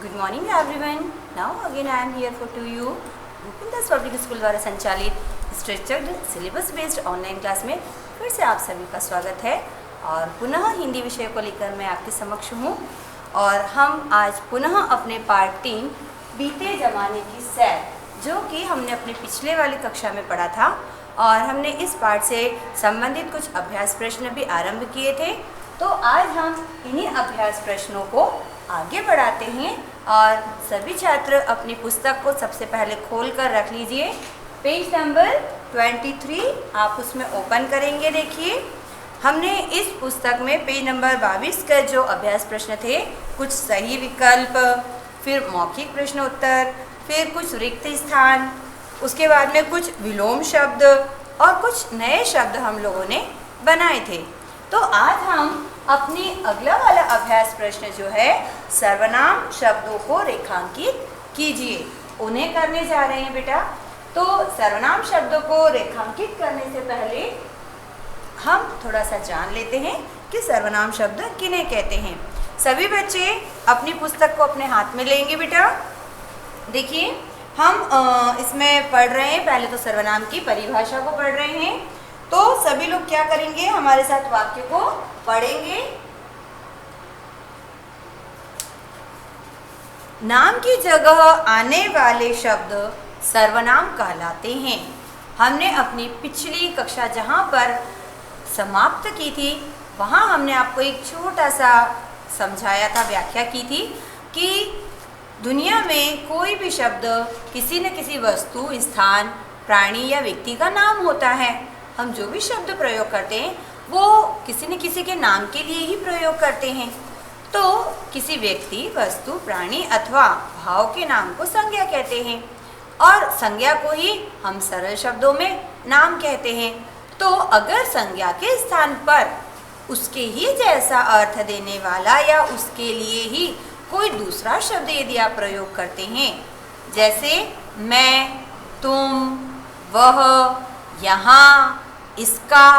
Good morning everyone. Now again I am here for to you Bhupendra public school द्वारा संचालित structured syllabus based online class में फिर से आप सभी का स्वागत है। और पुनः हिंदी विषय को लेकर मैं आपके समक्ष हूँ और हम आज पुनः अपने पार्ट 3 बीते ज़माने की सैर, जो कि हमने अपने पिछले वाली कक्षा में पढ़ा था और हमने इस पार्ट से संबंधित कुछ अभ्यास प्रश्न भी आरंभ किए थे। तो आज हम इन्हीं अभ्यास प्रश्नों को आगे बढ़ाते हैं और सभी छात्र अपनी पुस्तक को सबसे पहले खोल कर रख लीजिए। पेज नंबर 23 आप उसमें ओपन करेंगे। देखिए, हमने इस पुस्तक में पेज नंबर 22 का जो अभ्यास प्रश्न थे, कुछ सही विकल्प, फिर मौखिक प्रश्न उत्तर, फिर कुछ रिक्त स्थान, उसके बाद में कुछ विलोम शब्द और कुछ नए शब्द हम लोगों ने बनाए थे। तो आज हम अपनी अगला वाला अभ्यास प्रश्न जो है, सर्वनाम शब्दों को रेखांकित कीजिए, उन्हें करने जा रहे हैं बेटा। तो सर्वनाम शब्दों को रेखांकित करने से पहले हम थोड़ा सा जान लेते हैं कि सर्वनाम शब्द किन्हें कहते हैं। सभी बच्चे अपनी पुस्तक को अपने हाथ में लेंगे बेटा। देखिए, हम इसमें पढ़ रहे हैं, पहले तो सर्वनाम की परिभाषा को पढ़ रहे हैं। तो सभी लोग क्या करेंगे, हमारे साथ वाक्य को पढ़ेंगे। नाम की जगह आने वाले शब्द सर्वनाम कहलाते हैं। हमने अपनी पिछली कक्षा जहाँ पर समाप्त की थी, वहाँ हमने आपको एक छोटा सा समझाया था, व्याख्या की थी कि दुनिया में कोई भी शब्द किसी न किसी वस्तु, स्थान, प्राणी या व्यक्ति का नाम होता है। हम जो भी शब्द प्रयोग करते हैं वो किसी न किसी के नाम के लिए ही प्रयोग करते हैं। तो किसी व्यक्ति, वस्तु, प्राणी अथवा भाव के नाम को संज्ञा कहते हैं और संज्ञा को ही हम सरल शब्दों में नाम कहते हैं। तो अगर संज्ञा के स्थान पर उसके ही जैसा अर्थ देने वाला या उसके लिए ही कोई दूसरा शब्द यदि आप प्रयोग करते हैं, जैसे मैं, तुम, वह, यहाँ, इसका,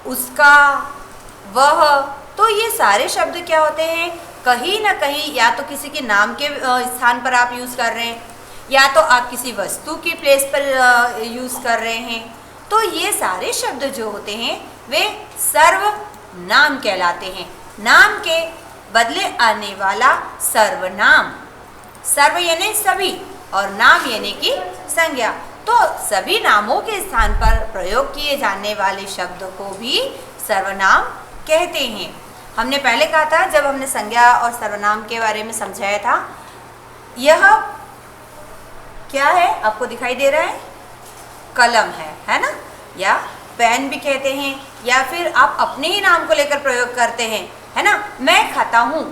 उसका, वह, तो ये सारे शब्द क्या होते हैं, कहीं ना कहीं या तो किसी के नाम के स्थान पर आप यूज़ कर रहे हैं या तो आप किसी वस्तु की प्लेस पर यूज़ कर रहे हैं। तो ये सारे शब्द जो होते हैं वे सर्वनाम कहलाते हैं। नाम के बदले आने वाला सर्वनाम, सर्व यानी सभी और नाम यानी कि संज्ञा। तो सभी नामों के स्थान पर प्रयोग किए जाने वाले शब्द को भी सर्वनाम कहते हैं। हमने पहले कहा था, जब हमने संज्ञा और सर्वनाम के बारे में समझाया था, यह क्या है आपको दिखाई दे रहा है, कलम है ना, या पेन भी कहते हैं, या फिर आप अपने ही नाम को लेकर प्रयोग करते हैं, है ना। मैं खाता हूँ,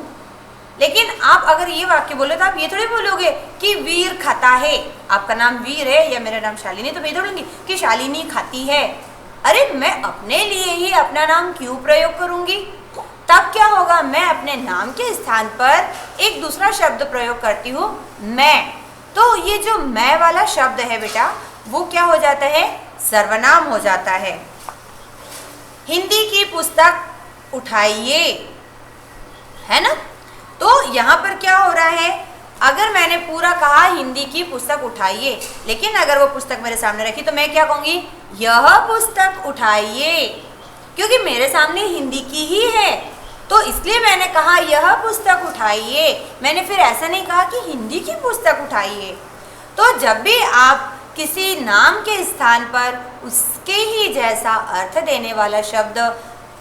लेकिन आप अगर ये वाक्य बोलो तो आप ये थोड़ी बोलोगे कि वीर खाता है। आपका नाम वीर है या मेरा नाम शालिनी, तो मैं थोड़ी कि शालिनी खाती है। अरे, मैं अपने लिए ही अपना नाम क्यों प्रयोग करूँगी? तब क्या होगा, मैं अपने नाम के स्थान पर एक दूसरा शब्द प्रयोग करती हूँ, मैं। तो ये जो मैं वाला शब्द है बेटा, वो क्या हो जाता है, सर्वनाम हो जाता है। हिंदी की पुस्तक उठाइए, है ना। तो यहाँ पर क्या हो रहा है, अगर मैंने पूरा कहा हिंदी की पुस्तक उठाइए, लेकिन अगर वो पुस्तक मेरे सामने रखी तो मैं क्या कहूँगी, यह पुस्तक उठाइए, क्योंकि मेरे सामने हिंदी की ही है, तो इसलिए मैंने कहा यह पुस्तक उठाइए। मैंने फिर ऐसा नहीं कहा कि हिंदी की पुस्तक उठाइए। तो जब भी आप किसी नाम के स्थान पर उसके ही जैसा अर्थ देने वाला शब्द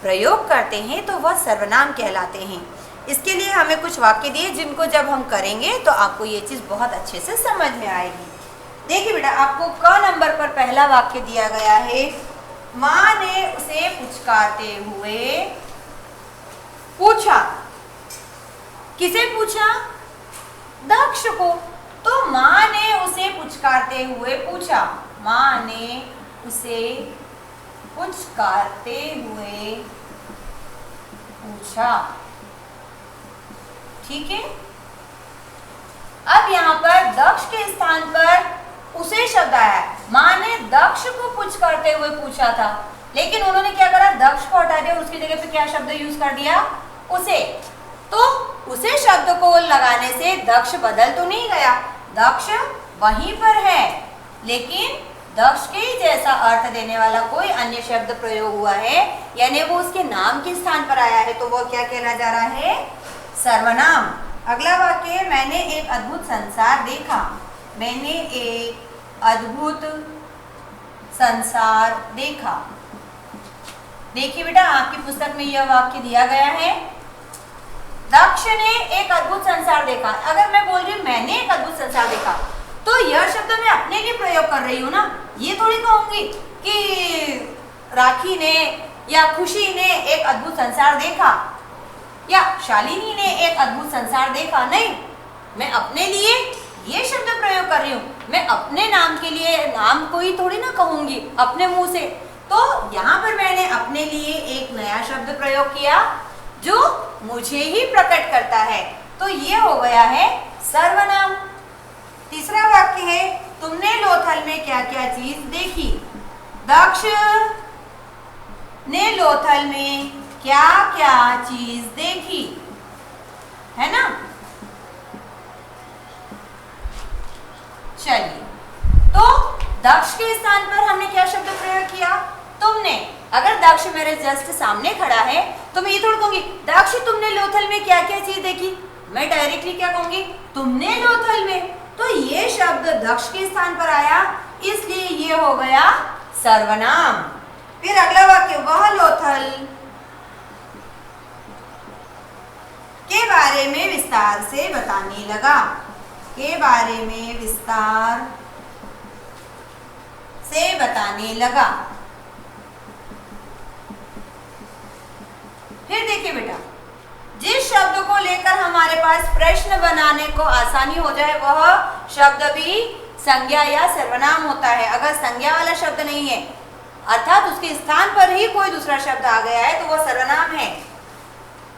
प्रयोग करते हैं तो वह सर्वनाम कहलाते हैं। इसके लिए हमें कुछ वाक्य दिए, जिनको जब हम करेंगे तो आपको ये चीज़ बहुत अच्छे से समझ में आएगी। देखिए बेटा, आपको क नंबर पर पहला वाक्य दिया गया है, माँ ने उसे पुचकारते हुए पूछा। किसे पूछा? दक्ष को। तो माँ ने उसे पुचकारते हुए पूछा, माँ ने उसे पुचकारते हुए पूछा। ठीक है। अब यहाँ पर दक्ष के स्थान पर उसे शब्द आया। माँ ने दक्ष को पुचकारते हुए पूछा था, लेकिन उन्होंने क्या करा, दक्ष को हटा दिया और उसकी जगह पे क्या शब्द यूज कर दिया, उसे। तो उसे शब्द को लगाने से दक्ष बदल तो नहीं गया, दक्ष वहीं पर है, लेकिन दक्ष के ही जैसा अर्थ देने वाला कोई अन्य शब्द प्रयोग हुआ है, यानी वो उसके नाम के स्थान पर आया है, तो वो क्या कहना जा रहा है? सर्वनाम। अगला वाक्य, मैंने एक अद्भुत संसार देखा। मैंने एक अद्भुत संसार देखा। देखिए बेटा, आपकी पुस्तक में यह वाक्य दिया गया है, दक्ष ने एक अद्भुत संसार देखा। अगर मैं बोल रही हूँ मैंने एक अद्भुत संसार देखा, तो यह शब्द मैं अपने लिए प्रयोग कर रही हूँ ना, ये थोड़ी कहूंगी कि राखी ने या खुशी ने एक अद्भुत संसार देखा या शालिनी ने एक अद्भुत संसार देखा। नहीं, मैं अपने लिए ये शब्द प्रयोग कर रही हूँ, मैं अपने नाम के लिए नाम को ही थोड़ी ना कहूंगी अपने मुंह से। तो यहाँ पर मैंने अपने लिए एक नया शब्द प्रयोग किया जो मुझे ही प्रकट करता है, तो ये हो गया है सर्वनाम। तीसरा वाक्य है, तुमने लोथल में क्या क्या चीज देखी। दक्ष ने लोथल में क्या क्या चीज देखी, है ना। चलिए, तो दक्ष के स्थान पर हमने क्या शब्द प्रयोग किया? तुमने। अगर दक्ष मेरे जस्ट सामने खड़ा है तो मैं ये थोड़ी कहूंगी दक्ष तुमने लोथल में क्या क्या चीज देखी, मैं डायरेक्टली क्या कहूंगी? तुमने लोथल में। तो ये शब्द दक्ष के स्थान पर आया, इसलिए ये हो गया सर्वनाम। फिर अगला वाक्य, वह लोथल के बारे में विस्तार से बताने लगा। के बारे में विस्तार से बताने लगा। फिर देखिए बेटा, जिस शब्द को लेकर हमारे पास प्रश्न बनाने को आसानी हो जाए वह शब्द भी संज्ञा या सर्वनाम होता है। अगर संज्ञा वाला शब्द नहीं है, अर्थात उसके स्थान पर ही कोई दूसरा शब्द आ गया है, तो वह सर्वनाम है।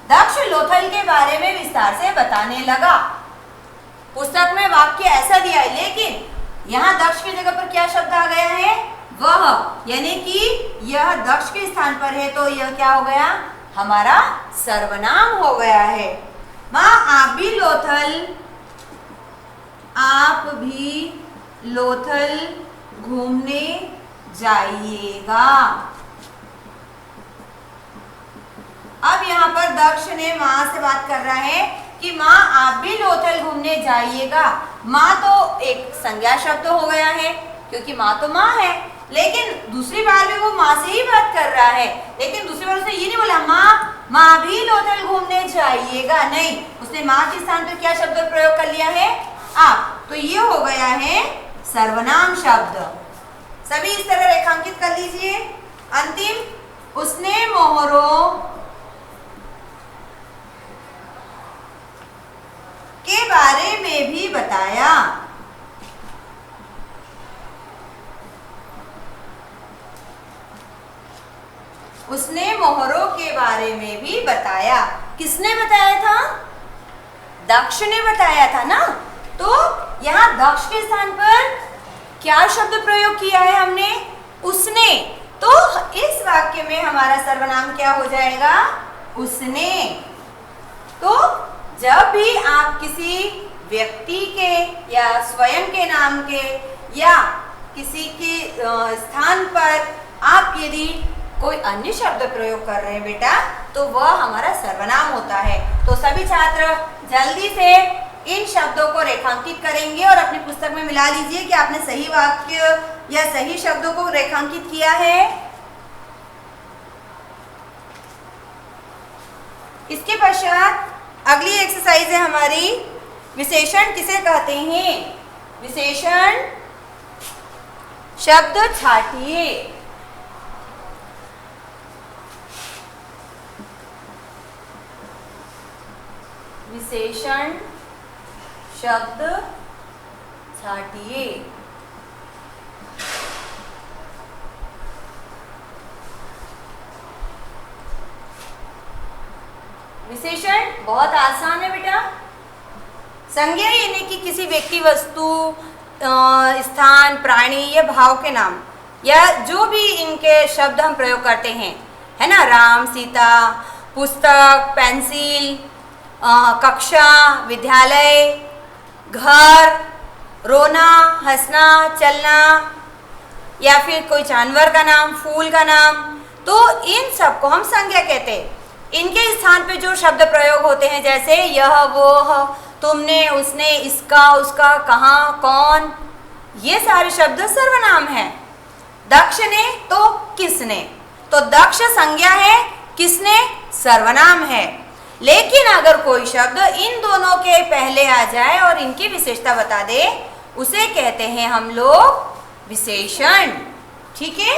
दक्ष लोथल के बारे में विस्तार से बताने लगा। पुस्तक में वाक्य ऐसा दिया है, लेकिन यहाँ दक्ष की जगह पर क्या शब्द आ गया है? वह, यानी कि यह दक्ष के स्थान पर है, तो यह क्या हो गया? हमारा सर्वनाम हो गया है। माँ आप भी लोथल घूमने जाइएगा। अब यहाँ पर दक्ष ने माँ से बात कर रहा है कि माँ आप भी लोथल घूमने जाइएगा। माँ तो एक संज्ञा शब्द हो गया है, क्योंकि माँ तो माँ है, लेकिन दूसरी बार भी वो माँ से ही बात कर रहा है, लेकिन दूसरी बार उसने ये नहीं बोला माँ भी लोथल घूमने जाइएगा, नहीं, उसने माँ के स्थान पर क्या शब्द प्रयोग कर लिया है? आप। तो ये हो गया है सर्वनाम शब्द। सभी इस तरह रेखांकित कर लीजिए। अंतिम, उसने मोहरों के बारे में भी बताया। उसने मोहरों के बारे में भी बताया। किसने बताया था? दक्ष ने बताया था ना। तो यहाँ दक्ष के स्थान पर क्या शब्द प्रयोग किया है हमने? उसने। तो इस वाक्य में हमारा सर्वनाम क्या हो जाएगा? उसने। तो जब भी आप किसी व्यक्ति के या स्वयं के नाम के या किसी के स्थान पर आप यदि कोई अन्य शब्द प्रयोग कर रहे हैं बेटा, तो वह हमारा सर्वनाम होता है। तो सभी छात्र जल्दी से इन शब्दों को रेखांकित करेंगे और अपनी पुस्तक में मिला लीजिए कि आपने सही वाक्य या सही शब्दों को रेखांकित किया है। इसके पश्चात अगली एक्सरसाइज है हमारी, विशेषण किसे कहते हैं? विशेषण शब्द छाटिए। विशेषण शब्द छाटिए। विशेषण बहुत आसान है बेटा। संज्ञा यानी कि किसी व्यक्ति, वस्तु, स्थान, प्राणी या भाव के नाम या जो भी इनके शब्द हम प्रयोग करते हैं, है ना, राम, सीता, पुस्तक, पेंसिल, कक्षा, विद्यालय, घर, रोना, हंसना, चलना, या फिर कोई जानवर का नाम, फूल का नाम, तो इन सब को हम संज्ञा कहते हैं। इनके स्थान पे जो शब्द प्रयोग होते हैं जैसे यह, वो, तुमने, उसने, इसका, उसका, कहाँ, कौन, ये सारे शब्द सर्वनाम हैं। दक्ष ने तो किसने, तो दक्ष संज्ञा है, किसने सर्वनाम है। लेकिन अगर कोई शब्द इन दोनों के पहले आ जाए और इनकी विशेषता बता दे, उसे कहते हैं हम लोग विशेषण। ठीक है,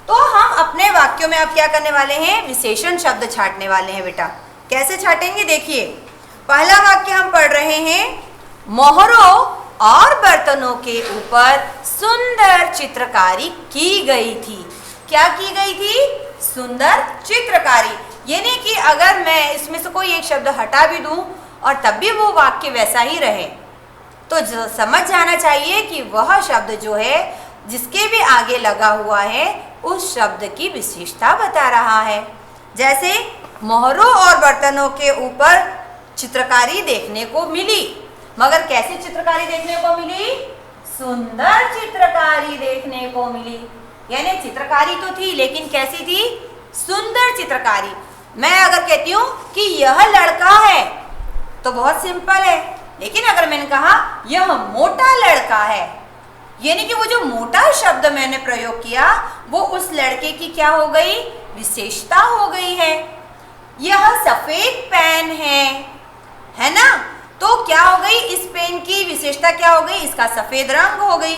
तो हम अपने वाक्यों में अब क्या करने वाले हैं, विशेषण शब्द छांटने वाले हैं बेटा। कैसे छाटेंगे देखिए, पहला वाक्य हम पढ़ रहे हैं, मोहरों और बर्तनों के ऊपर सुंदर चित्रकारी की गई थी। क्या की गई थी, सुंदर चित्रकारी। यानी कि अगर मैं इसमें से कोई एक शब्द हटा भी दूं और तब भी वो वाक्य वैसा ही रहे, तो समझ जाना चाहिए कि वह शब्द जो है जिसके भी आगे लगा हुआ है उस शब्द की विशेषता बता रहा है। जैसे मोहरों और बर्तनों के ऊपर चित्रकारी देखने को मिली, मगर कैसी चित्रकारी देखने को मिली, सुंदर चित्रकारी देखने को मिली। यानी चित्रकारी तो थी लेकिन कैसी थी, सुंदर चित्रकारी। मैं अगर कहती हूँ कि यह लड़का है तो बहुत सिंपल है, लेकिन अगर मैंने कहा यह मोटा लड़का है, यानी कि वो जो मोटा शब्द मैंने प्रयोग किया वो उस लड़के की क्या हो गई, विशेषता हो गई है। यह सफेद पेन है ना, तो क्या हो गई, इस पेन की विशेषता क्या हो गई, इसका सफेद रंग हो गई।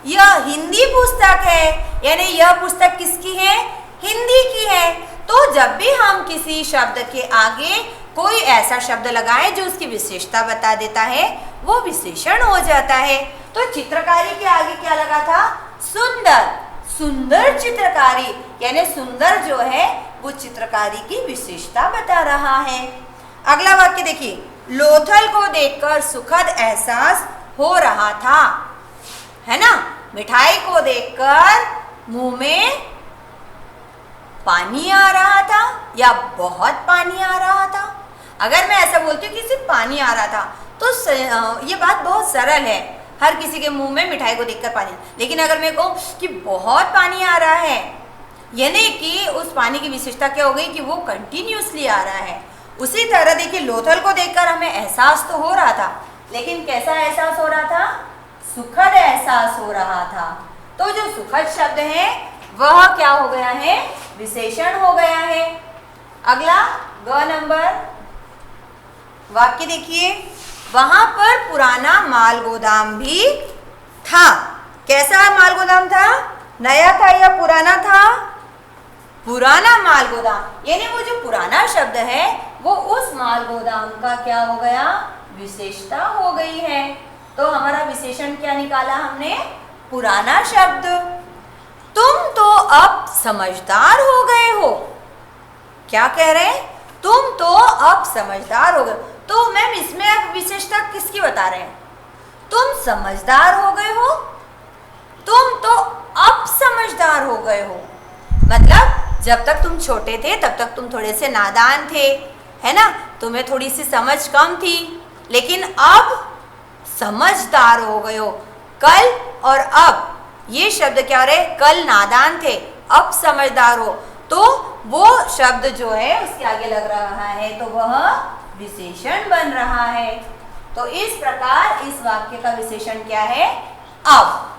यह हिंदी पुस्तक है, यानी यह पुस्तक किसकी है, हिंदी की है। तो जब भी हम किसी शब्द के आगे कोई ऐसा शब्द लगाएं जो उसकी विशेषता बता देता है, वो विशेषण हो जाता है। तो चित्रकारी के आगे क्या लगा था, सुंदर, सुंदर चित्रकारी, यानी सुंदर जो है वो चित्रकारी की विशेषता बता रहा है। अगला वाक्य देखिए, लोथल को देखकर सुखद एहसास हो रहा था, है ना। मिठाई को देखकर मुंह में पानी आ रहा था या बहुत पानी आ रहा था। अगर मैं ऐसा बोलती हूँ कि सिर्फ पानी आ रहा था तो ये बात बहुत सरल है, हर किसी के मुंह में मिठाई को देखकर पानी। लेकिन अगर मैं कहूँ कि बहुत पानी आ रहा है, यानी कि उस पानी की विशेषता क्या हो गई कि वो कंटिन्यूसली आ रहा है। उसी तरह देखिए, लोथल को देखकर हमें एहसास तो हो रहा था, लेकिन कैसा एहसास हो रहा था, सुखद एहसास हो रहा था। तो जो सुखद शब्द है वह क्या हो गया है, विशेषण हो गया है। अगला ग नंबर वाक्य देखिए, वहां पर पुराना माल गोदाम भी था। कैसा माल गोदाम था, नया था या पुराना था, पुराना माल गोदाम। यानी वो जो पुराना शब्द है वो उस माल गोदाम का क्या हो गया, विशेषता हो गई है। तो हमारा विशेषण क्या निकाला हमने, पुराना शब्द। तुम तो अब समझदार हो गए हो। क्या कह रहे हैं, तुम तो अब समझदार हो गए। तो मैम इसमें अब विशेषता किसकी बता रहे हैं, तुम समझदार हो गए हो, तुम तो अब समझदार हो गए हो। मतलब जब तक तुम छोटे थे तब तक तुम थोड़े से नादान थे, है ना, तुम्हें थोड़ी सी समझ कम थी, लेकिन अब समझदार हो गए हो। कल और अब ये शब्द क्या हो रहे, कल नादान थे अब समझदार हो, तो वो शब्द जो है उसके आगे लग रहा है तो वह विशेषण बन रहा है। तो इस प्रकार इस वाक्य का विशेषण क्या है, अब।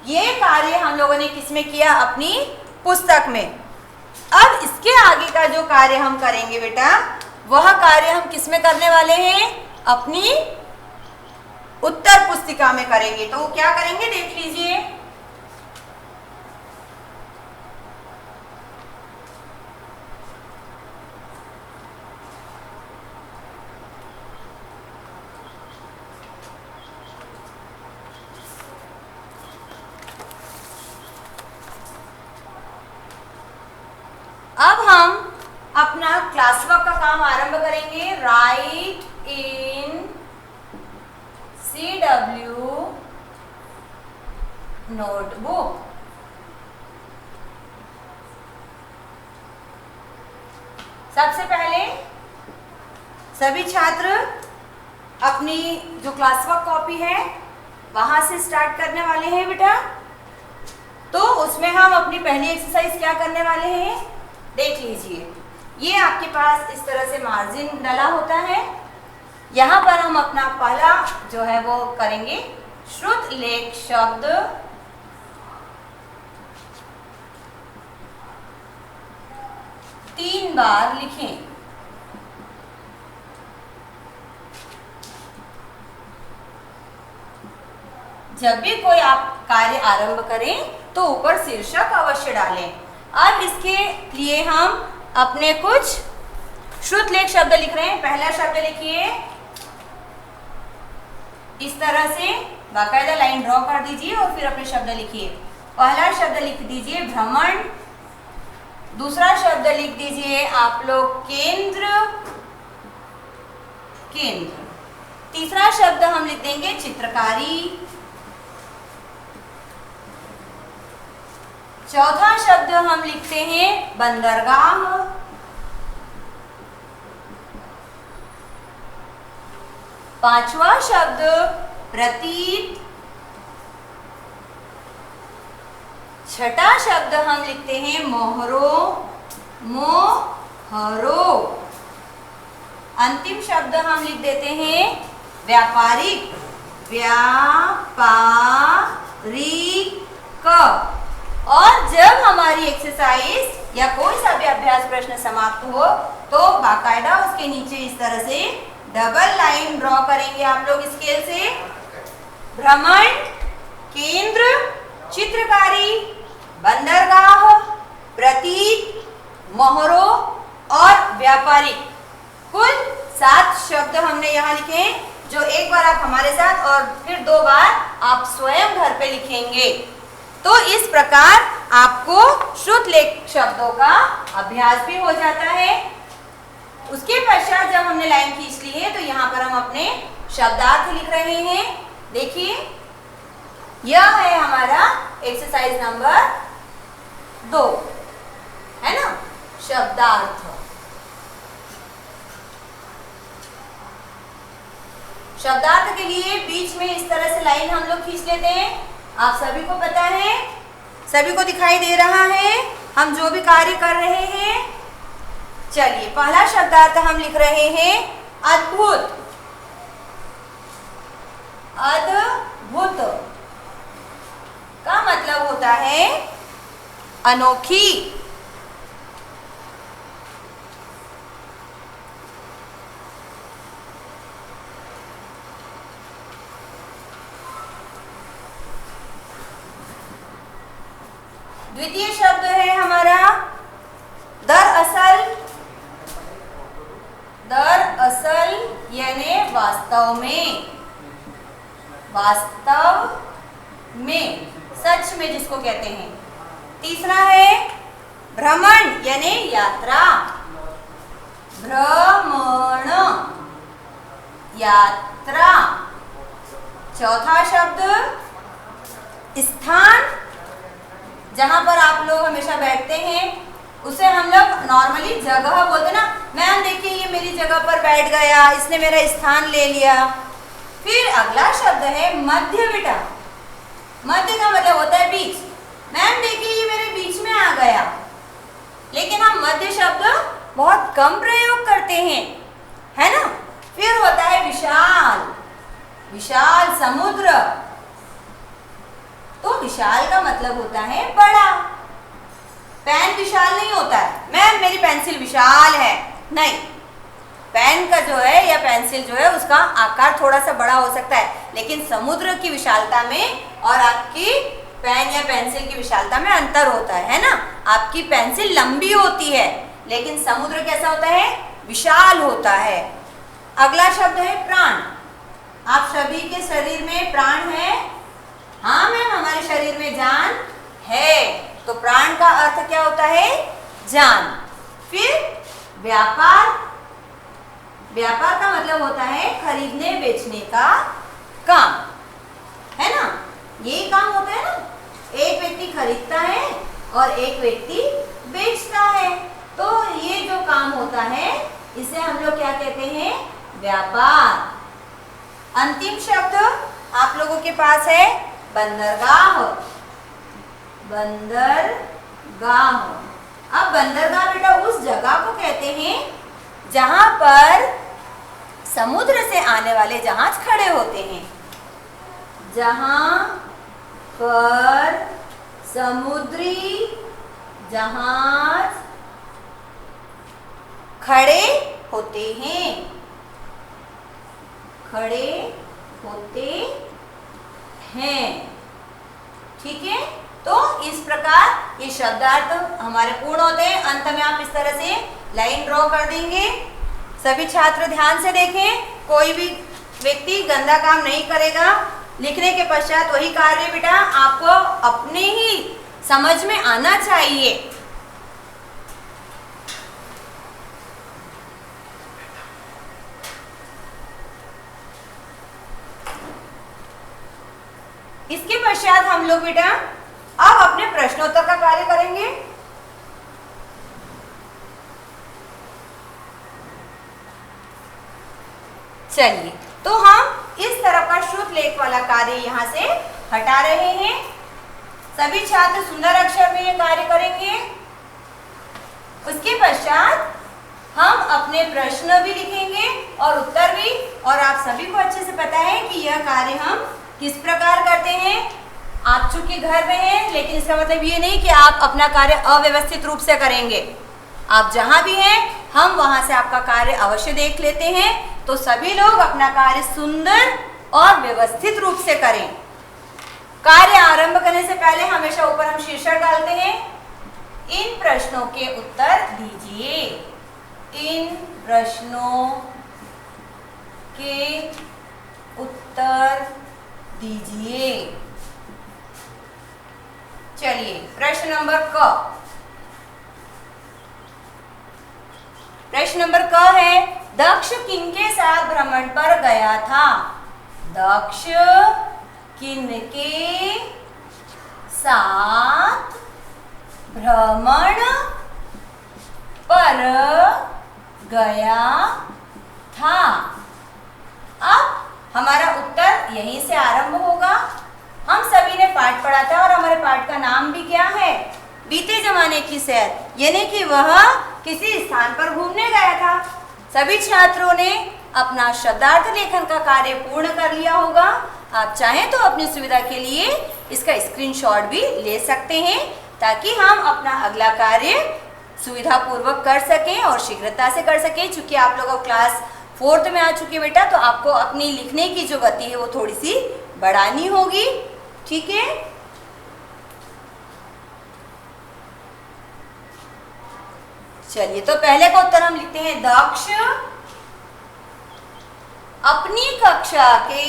ये कार्य हम लोगों ने किसमें किया, अपनी पुस्तक में। अब इसके आगे का जो कार्य हम करेंगे बेटा, वह कार्य हम किसमें करने वाले हैं, अपनी उत्तर पुस्तिका में करेंगे। तो क्या करेंगे देख लीजिए। अब हम अपना क्लास वर्क का काम आरंभ करेंगे। राइट इन CW नोटबुक। सबसे पहले सभी छात्र अपनी जो क्लास वर्क कॉपी है वहाँ से स्टार्ट करने वाले हैं बेटा। तो उसमें हम अपनी पहली एक्सरसाइज क्या करने वाले हैं देख लीजिए। ये आपके पास इस तरह से मार्जिन डला होता है। यहाँ पर हम अपना पहला जो है वो करेंगे, श्रुत लेख शब्द तीन बार लिखें। जब भी कोई आप कार्य आरंभ करें तो ऊपर शीर्षक अवश्य डालें। अब इसके लिए हम अपने कुछ श्रुत लेख शब्द लिख रहे हैं। पहला शब्द लिखिए, इस तरह से बाकायदा लाइन ड्रॉ कर दीजिए और फिर अपने शब्द लिखिए। पहला शब्द लिख दीजिए भ्रमण, दूसरा शब्द लिख दीजिए आप लोग केंद्र, केंद्र। तीसरा शब्द हम लिख देंगे चित्रकारी। चौथा शब्द हम लिखते हैं बंदरगाह। पांचवा शब्द प्रतीत। छठा शब्द हम लिखते हैं मोहरो, मोहरो। अंतिम शब्द हम लिख देते हैं व्यापारिक, व्यापारिक। और जब हमारी एक्सरसाइज या कोई सा भी अभ्यास प्रश्न समाप्त हो तो बाकायदा उसके नीचे इस तरह से डबल लाइन ड्रॉ करेंगे आप लोग स्केल से। भ्रमण, केंद्र, चित्रकारी, बंदरगाह, प्रतीक, मोहरो और व्यापारिक। कुल 7 शब्द हमने यहाँ लिखे हैं, जो एक बार आप हमारे साथ और फिर 2 बार आप स्वयं घर पे लिखेंगे। तो इस प्रकार आपको श्रुत लेख शब्दों का अभ्यास भी हो जाता है। उसके पश्चात जब हमने लाइन खींच ली है तो यहाँ पर हम अपने शब्दार्थ लिख रहे हैं। देखिए, यह है हमारा एक्सरसाइज नंबर 2, है ना, शब्दार्थ। शब्दार्थ के लिए बीच में इस तरह से लाइन हम लोग खींच लेते हैं। आप सभी को पता है, सभी को दिखाई दे रहा है हम जो भी कार्य कर रहे हैं। चलिए, पहला शब्दार्थ हम लिख रहे हैं अद्भुत। अद्भुत का मतलब होता है अनोखी। द्वितीय शब्द है हमारा दरअसल। दरअसल यानी वास्तव में, वास्तव में, सच में जिसको कहते हैं। तीसरा है भ्रमण यानी यात्रा। भ्रमण, यात्रा। चौथा शब्द स्थान, जहां पर आप लोग हमेशा बैठते हैं उसे हम लोग नॉर्मली जगह बोलते ना। मैम देखिए, ये मेरी जगह पर बैठ गया, इसने मेरा स्थान ले लिया। फिर अगला शब्द है मध्य बेटा। मध्य का मतलब होता है बीच। मैम देखिए, ये मेरे बीच में आ गया। लेकिन हम मध्य शब्द बहुत कम प्रयोग करते हैं, है ना। फिर होता है विशाल। विशाल समुद्र। तो विशाल का मतलब होता है बड़ा। पेन विशाल नहीं होता है, मैम मेरी पेंसिल विशाल है, नहीं। पेन का जो है या पेंसिल जो है उसका आकार थोड़ा सा बड़ा हो सकता है, लेकिन समुद्र की विशालता में और आपकी पेन या पेंसिल की विशालता में अंतर होता है ना। आपकी पेंसिल लंबी होती है लेकिन समुद्र कैसा होता है, विशाल होता है। अगला शब्द है प्राण। आप सभी के शरीर में प्राण है। हाँ मैम, हमारे शरीर में जान है, तो प्राण का अर्थ क्या होता है, जान। फिर व्यापार। व्यापार का मतलब होता है खरीदने बेचने का काम, है ना। यही काम होता है ना, एक व्यक्ति खरीदता है और एक व्यक्ति बेचता है। तो ये जो काम होता है इसे हम लोग क्या कहते हैं? व्यापार। अंतिम शब्द आप लोगों के पास है बंदरगाह। बंदरगाह। अब बंदरगाह बेटा उस जगह को कहते हैं जहां पर समुद्र से आने वाले जहाज खड़े होते हैं। जहां पर समुद्री जहाज खड़े होते हैं। खड़े होते हैं। ठीक है, तो इस प्रकार ये शब्दार्थ हमारे पूर्ण होते हैं। अंत में आप इस तरह से लाइन ड्रॉ कर देंगे। सभी छात्र ध्यान से देखें, कोई भी व्यक्ति गंदा काम नहीं करेगा। लिखने के पश्चात वही कार्य बेटा आपको अपने ही समझ में आना चाहिए। इसके पश्चात हम लोग बेटा अब अपने प्रश्नोत्तर का कार्य करेंगे। चलिए, तो हम इस तरह का श्रुत लेख वाला कार्य यहाँ से हटा रहे हैं। सभी छात्र सुंदर अक्षर में ये कार्य करेंगे। उसके पश्चात हम अपने प्रश्न भी लिखेंगे और उत्तर भी। और आप सभी को अच्छे से पता है कि यह कार्य हम किस प्रकार करते हैं। आप चूंकि घर में हैं, लेकिन इसका मतलब ये नहीं कि आप अपना कार्य अव्यवस्थित रूप से करेंगे। आप जहां भी हैं, हम वहां से आपका कार्य अवश्य देख लेते हैं। तो सभी लोग अपना कार्य सुंदर और व्यवस्थित रूप से करें। कार्य आरंभ करने से पहले हमेशा ऊपर हम शीर्षक डालते हैं, इन प्रश्नों के उत्तर दीजिए। इन प्रश्नों के उत्तर दीजिए। चलिए, प्रश्न नंबर क। प्रश्न नंबर क है, दक्ष किनके साथ भ्रमण पर गया था? दक्ष किनके साथ भ्रमण पर गया था? अब हमारा उत्तर यहीं से आरंभ होगा। हम सभी ने पाठ पढ़ा था और हमारे पाठ का नाम भी क्या है? बीते जमाने की सैर, यानी कि वह किसी स्थान पर घूमने गया था। सभी छात्रों ने अपना शब्दार्थ लेखन का कार्य पूर्ण कर लिया होगा। आप चाहें तो अपनी सुविधा के लिए इसका स्क्रीनशॉट भी ले सकते हैं, ताकि हम अपना अगला कार्य सुविधा पूर्वक कर सकें और शीघ्रता से कर सकें। चूंकि आप लोग क्लास 4th में आ चुके बेटा, तो आपको अपनी लिखने की जो गति है वो थोड़ी सी बढ़ानी होगी। ठीक है, चलिए, तो पहले का उत्तर हम लिखते हैं, दक्ष अपनी कक्षा के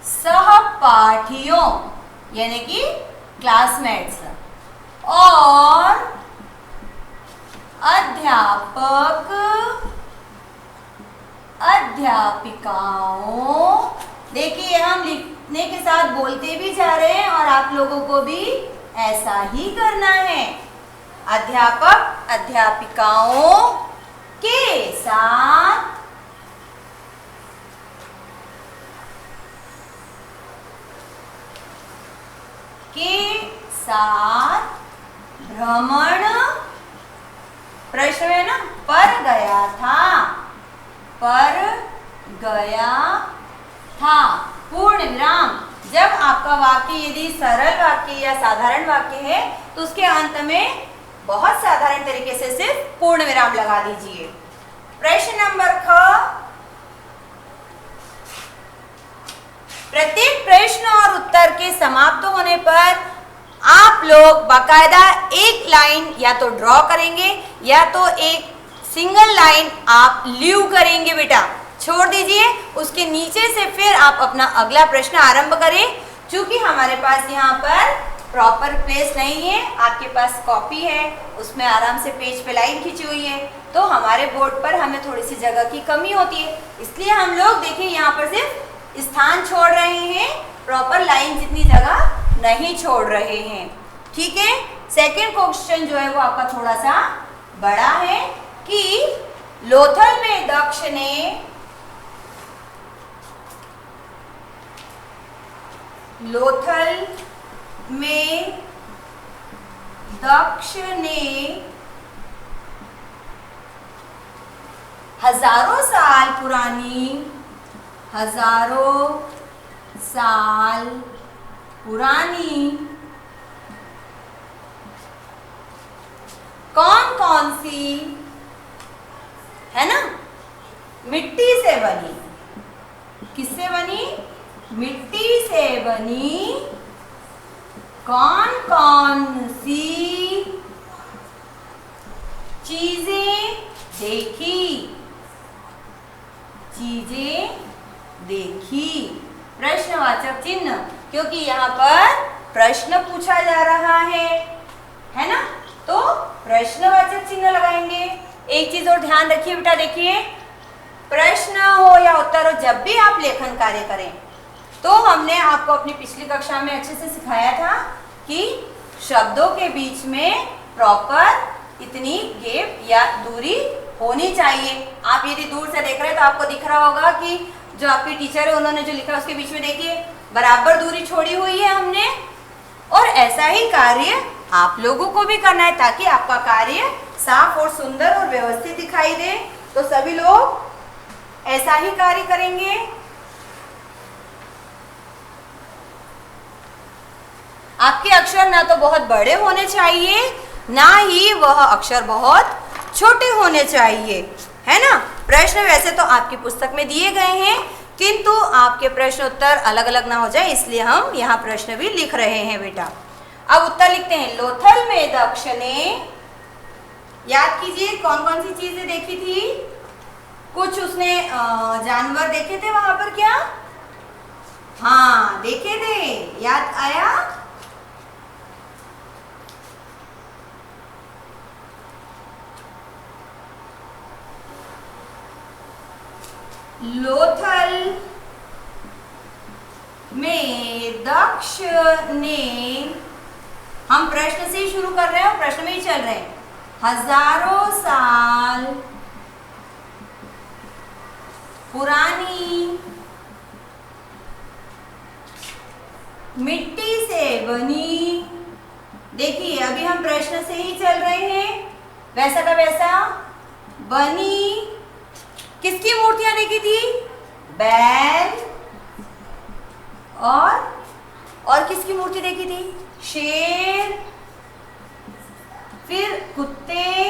सहपाठियों यानी कि क्लासमेट्स और अध्यापिकाओं। देखिए, हम लिखने के साथ बोलते भी जा रहे हैं और आप लोगों को भी ऐसा ही करना है। अध्यापक अध्यापिकाओं के साथ भ्रमण, प्रश्न है ना, पर गया था, पूर्ण विराम। जब आपका वाक्य यदि सरल वाक्य या साधारण वाक्य है तो उसके अंत में बहुत साधारण तरीके से सिर्फ पूर्ण विराम लगा दीजिए। प्रश्न नंबर ख, प्रत्येक प्रश्न और उत्तर के समाप्त होने पर आप लोग बाकायदा एक लाइन या तो ड्रॉ करेंगे या तो एक सिंगल लाइन आप लीव करेंगे बेटा, छोड़ दीजिए। उसके नीचे से फिर आप अपना अगला प्रश्न आरंभ करें। क्योंकि हमारे पास यहाँ पर प्रॉपर प्लेस नहीं है, आपके पास कॉपी है, उसमें आराम से पेज पे लाइन खींची हुई है, तो हमारे बोर्ड पर हमें थोड़ी सी जगह की कमी होती है। इसलिए हम लोग देखिए यहाँ पर सिर्फ स्थान छोड़ रहे हैं, प्रॉपर लाइन जितनी जगह नहीं छोड़ रहे हैं। ठीक है। सेकंड क्वेश्चन जो है वो आपका थोड़ा सा बड़ा है कि लोथल में दक्ष ने हजारों साल पुरानी कौन कौन सी, है ना, मिट्टी से बनी, किससे बनी, मिट्टी से बनी कौन कौन सी चीजें देखी, प्रश्नवाचक चिन्ह, क्योंकि यहाँ पर प्रश्न पूछा जा रहा है ना, तो प्रश्नवाचक चिन्ह लगाएंगे। एक चीज और ध्यान रखिए बेटा, देखिए प्रश्न हो या उत्तर हो, जब भी आप लेखन कार्य करें तो हमने आपको अपनी पिछली कक्षा में अच्छे से सिखाया था कि शब्दों के बीच में प्रॉपर इतनी गैप या दूरी होनी चाहिए। आप यदि दूर से देख रहे हैं तो आपको दिख रहा होगा कि जो आपके टीचर है उन्होंने जो लिखा है उसके बीच में देखिए बराबर दूरी छोड़ी हुई है हमने। और ऐसा ही कार्य आप लोगों को भी करना है ताकि आपका कार्य साफ और सुंदर और व्यवस्थित दिखाई दे। तो सभी लोग ऐसा ही कार्य करेंगे। आपके अक्षर ना तो बहुत बड़े होने चाहिए, ना ही वह अक्षर बहुत छोटे होने चाहिए, है ना। प्रश्न वैसे तो आपकी पुस्तक में दिए गए हैं, किंतु आपके प्रश्न उत्तर अलग अलग ना हो जाए इसलिए हम यहाँ प्रश्न भी लिख रहे हैं बेटा। अब उत्तर लिखते हैं। लोथल में दक्ष ने, याद कीजिए कौन कौन सी चीजें देखी थी। कुछ उसने जानवर देखे थे वहां पर, क्या, हाँ देखे थे, याद आया। लोथल में दक्ष ने, हम प्रश्न से ही शुरू कर रहे हैं, प्रश्न में ही चल रहे हैं। हजारों साल पुरानी मिट्टी से बनी, देखिए अभी हम प्रश्न से ही चल रहे हैं, वैसा का वैसा बनी। किसकी मूर्तियां देखी थी, बैल और किसकी मूर्ति देखी थी, शेर, फिर कुत्ते,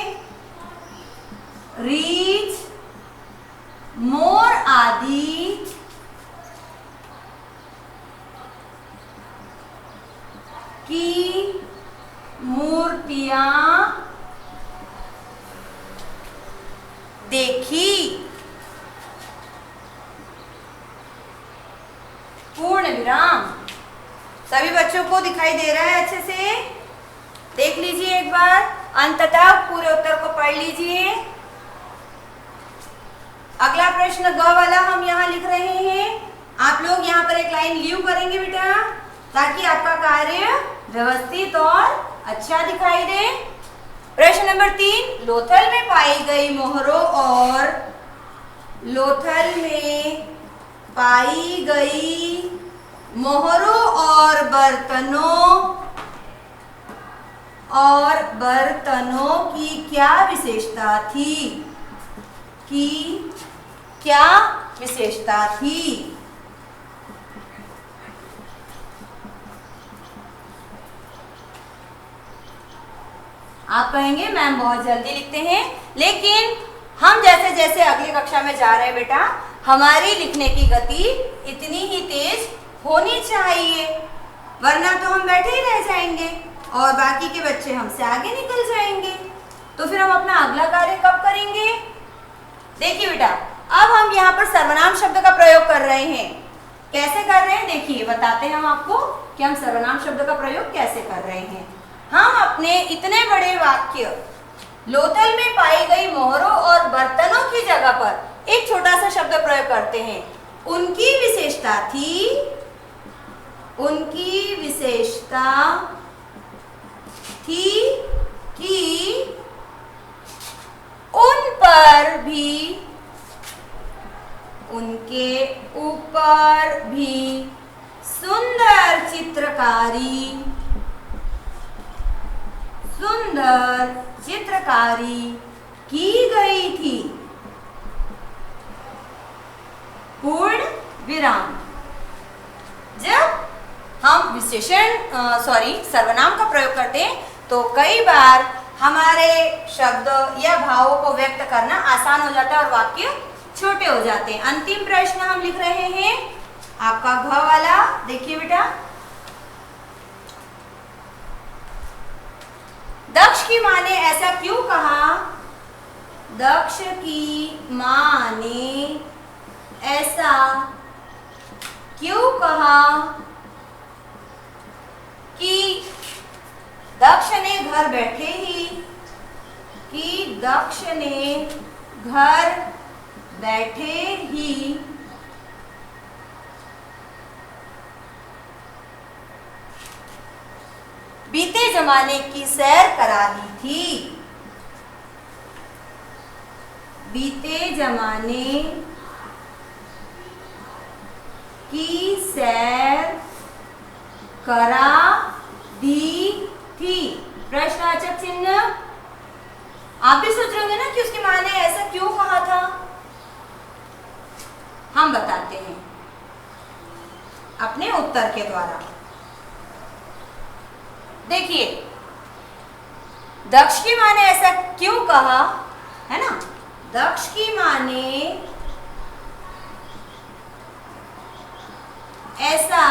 रीछ, मोर आदि की मूर्तियां देखी। पूर्ण विराम। सभी बच्चों को दिखाई दे रहा है अच्छे से, देख लीजिए एक बार, अंततः पूरे उत्तर को पढ़ लीजिए। अगला प्रश्न ग वाला हम यहाँ लिख रहे हैं। आप लोग यहाँ पर एक लाइन लीव करेंगे बेटा ताकि आपका कार्य व्यवस्थित और अच्छा दिखाई दे। प्रश्न नंबर 3, लोथल में पाई गई मोहरों और लोथल में पाई गई मोहरों और बर्तनों की क्या विशेषता थी, आप कहेंगे मैम बहुत जल्दी लिखते हैं, लेकिन हम जैसे जैसे अगली कक्षा में जा रहे हैं बेटा, हमारी लिखने की गति इतनी ही तेज होनी चाहिए, वरना तो हम बैठे ही रह जाएंगे और बाकी के बच्चे हमसे आगे निकल जाएंगे। तो फिर हम अपना अगला कार्य कब करेंगे। देखिए बेटा, अब हम यहाँ पर सर्वनाम शब्द का प्रयोग कर रहे हैं। कैसे कर रहे हैं देखिए, बताते हैं हम आपको कि हम सर्वनाम शब्द का प्रयोग कैसे कर रहे हैं। हम अपने इतने बड़े वाक्य लोथल में पाई गई मोहरों और बर्तनों की जगह पर एक छोटा सा शब्द प्रयोग करते हैं। उनकी विशेषता थी कि उन पर भी, उनके ऊपर भी सुंदर चित्रकारी की गई थी। पूर्ण विराम। जब हम सर्वनाम का प्रयोग करते हैं तो कई बार हमारे शब्द या भावों को व्यक्त करना आसान हो जाता है और वाक्य छोटे हो जाते हैं। अंतिम प्रश्न हम लिख रहे हैं आपका घ वाला, देखिए बेटा। दक्ष की माँ ने ऐसा क्यों कहा? दक्ष की माँ ने ऐसा क्यों कहा कि दक्ष ने घर बैठे ही बीते जमाने की सैर करा ली थी। बीते जमाने की सैर करा दी थी। प्रश्नवाचक चिन्ह। आप भी सोच रहे होंगे ना कि उसकी माँ ने ऐसा क्यों कहा था। हम बताते हैं अपने उत्तर के द्वारा। देखिए, दक्ष की माँ ने ऐसा क्यों कहा, है ना। दक्ष की माँ ने ऐसा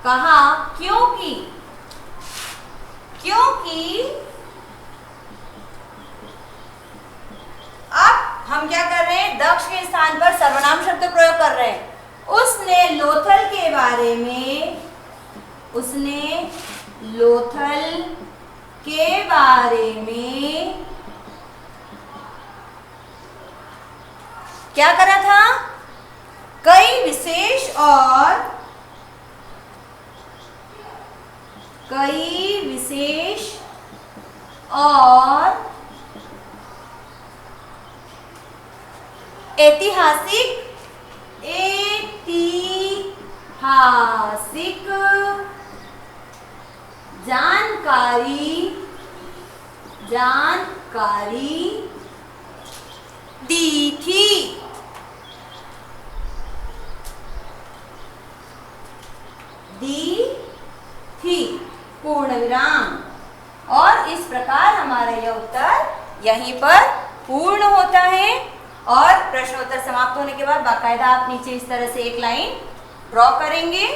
कहा क्योंकि अब हम क्या कर रहे हैं, दक्ष के स्थान पर सर्वनाम शब्द प्रयोग कर रहे हैं। उसने लोथल के बारे में क्या करा था? कई विशेष और ऐतिहासिक जानकारी दी थी। पूर्ण विराम। और इस प्रकार हमारा यह उत्तर यहीं पर पूर्ण होता है। और प्रश्नोत्तर समाप्त होने के बाद बाकायदा आप नीचे इस तरह से एक लाइन ड्रॉ करेंगे।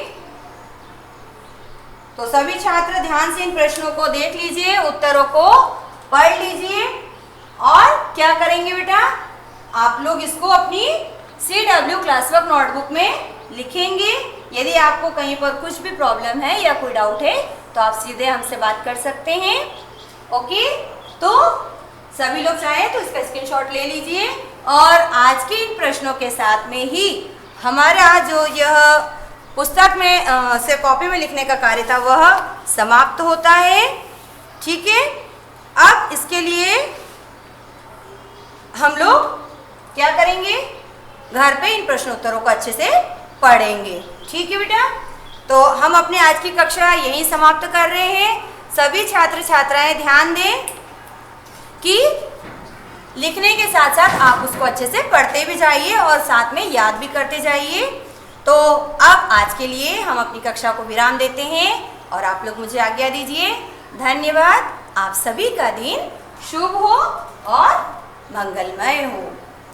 तो सभी छात्र ध्यान से इन प्रश्नों को देख लीजिए, उत्तरों को पढ़ लीजिए और क्या करेंगे बेटा, आप लोग इसको अपनी CW क्लासवर्क नोटबुक में लिखेंगे। यदि आपको कहीं पर कुछ भी प्रॉब्लम है या कोई डाउट है तो आप सीधे हमसे बात कर सकते हैं। ओके, तो सभी लोग चाहें तो इसका स्क्रीनशॉट ले लीजिए। और आज के इन प्रश्नों के साथ में ही हमारा जो यह पुस्तक में से कॉपी में लिखने का कार्य था वह समाप्त होता है। ठीक है, अब इसके लिए हम लोग क्या करेंगे, घर पे इन प्रश्नोत्तरों को अच्छे से पढ़ेंगे। ठीक है बेटा, तो हम अपने आज की कक्षा यहीं समाप्त कर रहे हैं। सभी छात्र छात्राएं ध्यान दें कि लिखने के साथ साथ आप उसको अच्छे से पढ़ते भी जाइए और साथ में याद भी करते जाइए। तो अब आज के लिए हम अपनी कक्षा को विराम देते हैं और आप लोग मुझे आज्ञा दीजिए। धन्यवाद। आप सभी का दिन शुभ हो और मंगलमय हो।